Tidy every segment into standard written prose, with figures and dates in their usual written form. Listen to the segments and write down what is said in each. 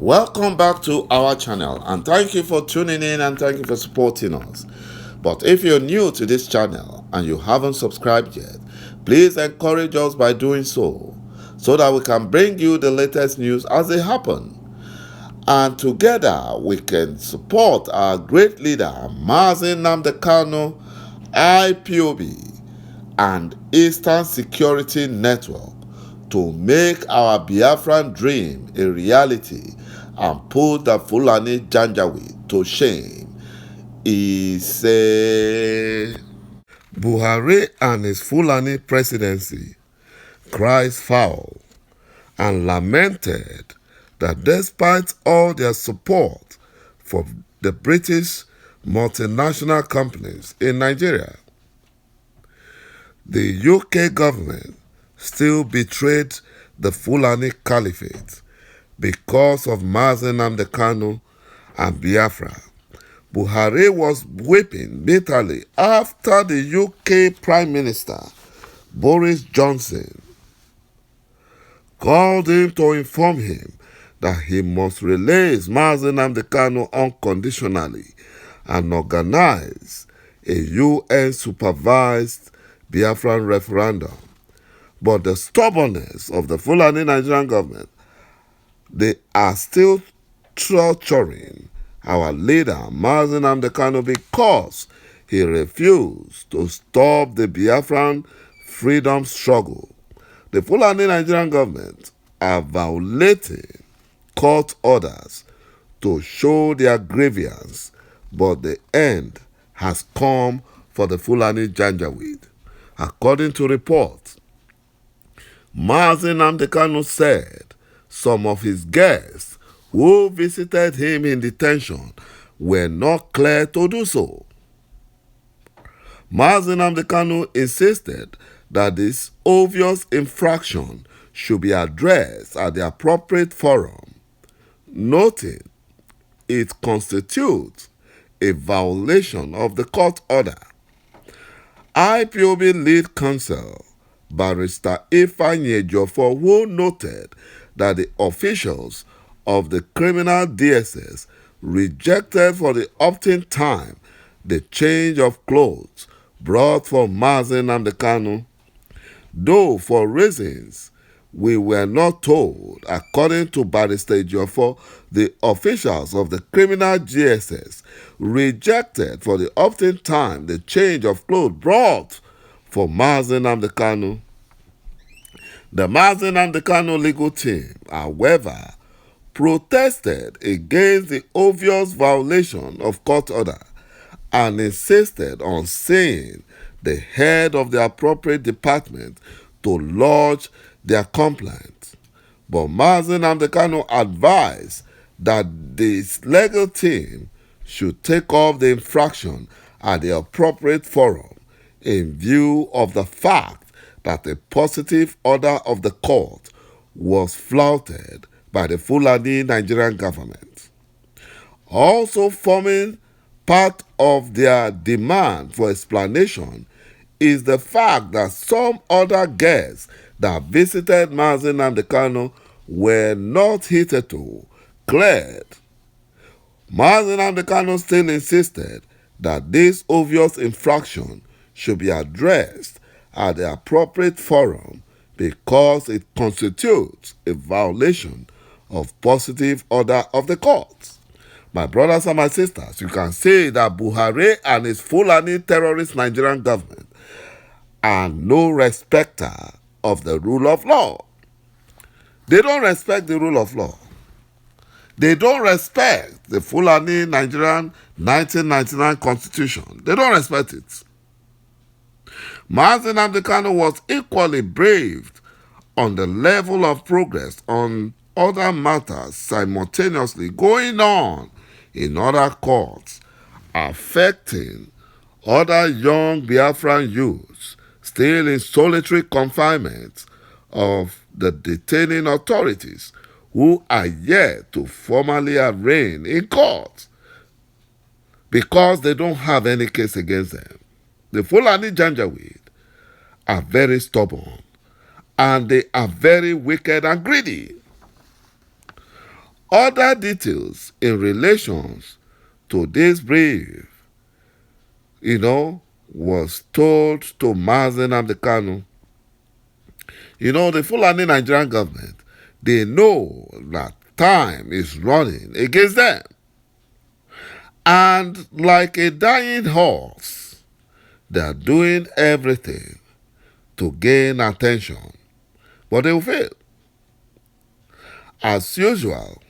Welcome back to our channel, and thank you for tuning in and thank you for supporting us. But if you're new to this channel and you haven't subscribed yet, please encourage us by doing so that we can bring you the latest news as they happen. And together we can support our great leader, ﷺ Kanu, IPOB, and Eastern Security Network to make our Biafran dream a reality and put the Fulani Janjaweed to shame. He said, Buhari and his Fulani presidency cries foul and lamented that despite all their support for the British multinational companies in Nigeria, the UK government still betrayed the Fulani Caliphate because of ﷺ Kanu and Biafra. Buhari was weeping bitterly after the UK Prime Minister Boris Johnson called him to inform him that he must release ﷺ Kanu unconditionally and organize a UN-supervised Biafran referendum. But the stubbornness of the Fulani Nigerian government, they are still torturing our leader, ﷺ Kanu, because he refused to stop the Biafran freedom struggle. The Fulani Nigerian government are violating court orders to show their grievance, but the end has come for the Fulani Janjaweed. According to reports, ﷺ Kanu said some of his guests who visited him in detention were not clear to do so. ﷺ Kanu insisted that this obvious infraction should be addressed at the appropriate forum, noting it constitutes a violation of the court order. IPOB lead counsel Barrister Łị́nfaị́nyị, who noted that the officials of the criminal DSS rejected for the opt-in time the change of clothes brought for ﷺ Kanu, though for reasons we were not told. According to Barrister Łị́nfaị́nyị, the officials of the criminal DSS rejected for the opt-in time the change of clothes brought for ﷺ Kanu. The ﷺ Kanu legal team, however, protested against the obvious violation of court order and insisted on seeing the head of the appropriate department to lodge their complaint. But ﷺ Kanu advised that this legal team should take up the infraction at the appropriate forum in view of the fact that a positive order of the court was flouted by the Fulani Nigerian government. Also forming part of their demand for explanation is the fact that some other guests that visited ﷺ Kanu were not hitherto cleared. ﷺ Kanu still insisted that this obvious infraction should be addressed at the appropriate forum because it constitutes a violation of positive order of the courts. My brothers and my sisters, you can say that Buhari and his Fulani terrorist Nigerian government are no respecter of the rule of law. They don't respect the rule of law. They don't respect the Fulani Nigerian 1999 constitution. They don't respect it. ﷺ Kanu was equally braved on the level of progress on other matters simultaneously going on in other courts affecting other young Biafran youths still in solitary confinement of the detaining authorities who are yet to formally arraign in court because they don't have any case against them. The Fulani Janjaweed are very stubborn and they are very wicked and greedy. Other details in relation to this brief, was told to ນໍձ the Fulani Nigerian government, they know that time is running against them. And like a dying horse, they are doing everything to gain attention, but they will fail. As usual,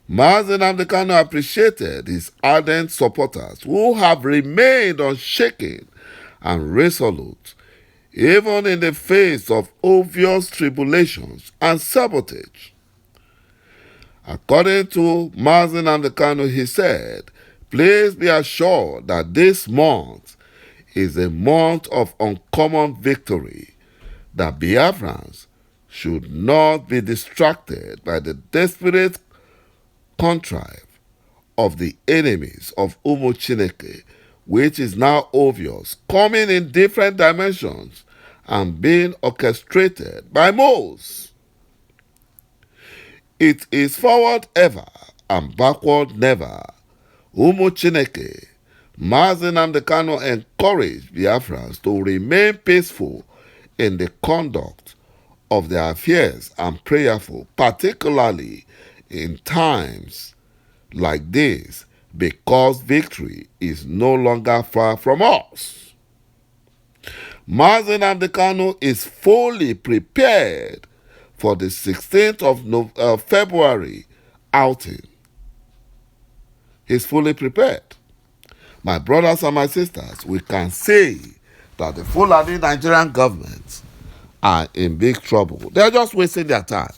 ﷺ appreciated his ardent supporters who have remained unshaken and resolute even in the face of obvious tribulations and sabotage. According to ﷺ, he said, "Please be assured that this month is a month of uncommon victory, that Biafrans should not be distracted by the desperate contrive of the enemies of Łị̀NS, which is now obvious, coming in different dimensions and being orchestrated by most. It is forward ever and backward never. Łị̀NS, ﷺ encouraged Biafrans to remain peaceful in the conduct of their affairs and prayerful, particularly in times like this, because victory is no longer far from us." ﷺ is fully prepared for the 16th of February outing. He's fully prepared. My brothers and my sisters, we can say that the Fulani Nigerian government are in big trouble. They're just wasting their time.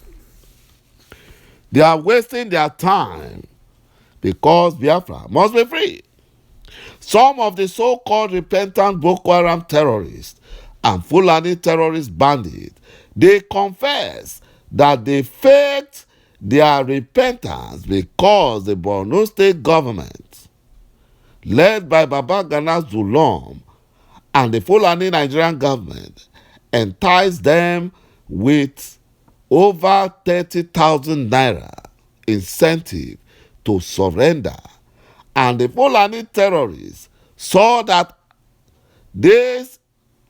They are wasting their time because Biafra must be free. Some of the so-called repentant Boko Haram terrorists and Fulani terrorist bandits, they confess that they faked their repentance because the Borno state government, led by Babagana Zulum and the Fulani Nigerian government, enticed them with over 30,000 naira incentive to surrender. And the Fulani terrorists saw that this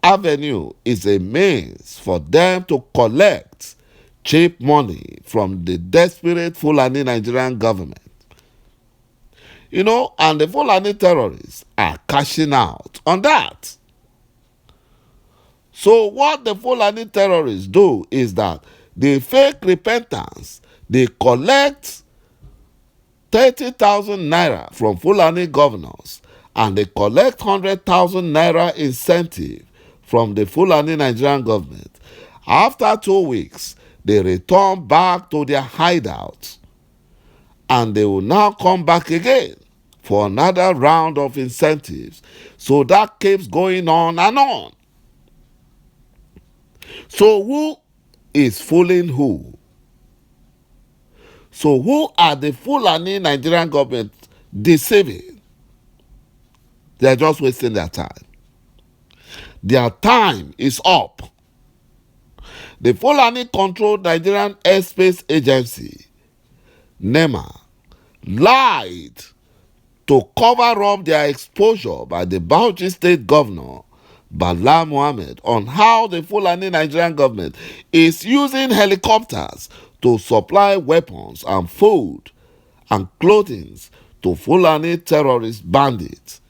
avenue is a means for them to collect cheap money from the desperate Fulani Nigerian government. And the Fulani terrorists are cashing out on that. So what the Fulani terrorists do is that they fake repentance. They collect 30,000 naira from Fulani governors and they collect 100,000 naira incentive from the Fulani Nigerian government. After 2 weeks, they return back to their hideouts and they will now come back again for another round of incentives. So that keeps going on and on. So who is fooling who? So who are the Fulani Nigerian government deceiving? They are just wasting their time. Their time is up. The Fulani-controlled Nigerian Airspace Agency, NEMA, lied to cover up their exposure by the Bauchi State Governor, Bala Mohammed, on how the Fulani Nigerian government is using helicopters to supply weapons and food and clothing to Fulani terrorist bandits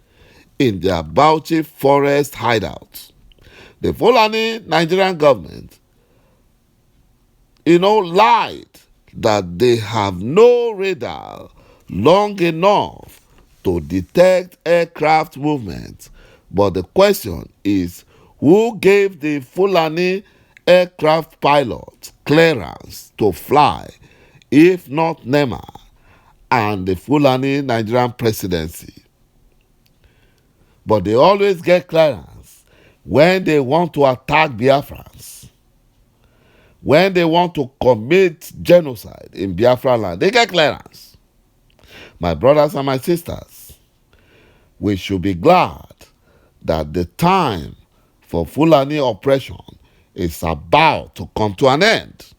in their Bauchi forest hideouts. The Fulani Nigerian government, lied that they have no radar long enough to detect aircraft movements. But the question is, who gave the Fulani aircraft pilots clearance to fly, if not NEMA and the Fulani Nigerian presidency? But they always get clearance when they want to attack Biafrans. When they want to commit genocide in Biafra land, they get clearance. My brothers and my sisters, we should be glad that the time for Fulani oppression is about to come to an end.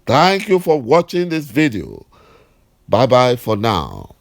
Thank you for watching this video. Bye-bye for now.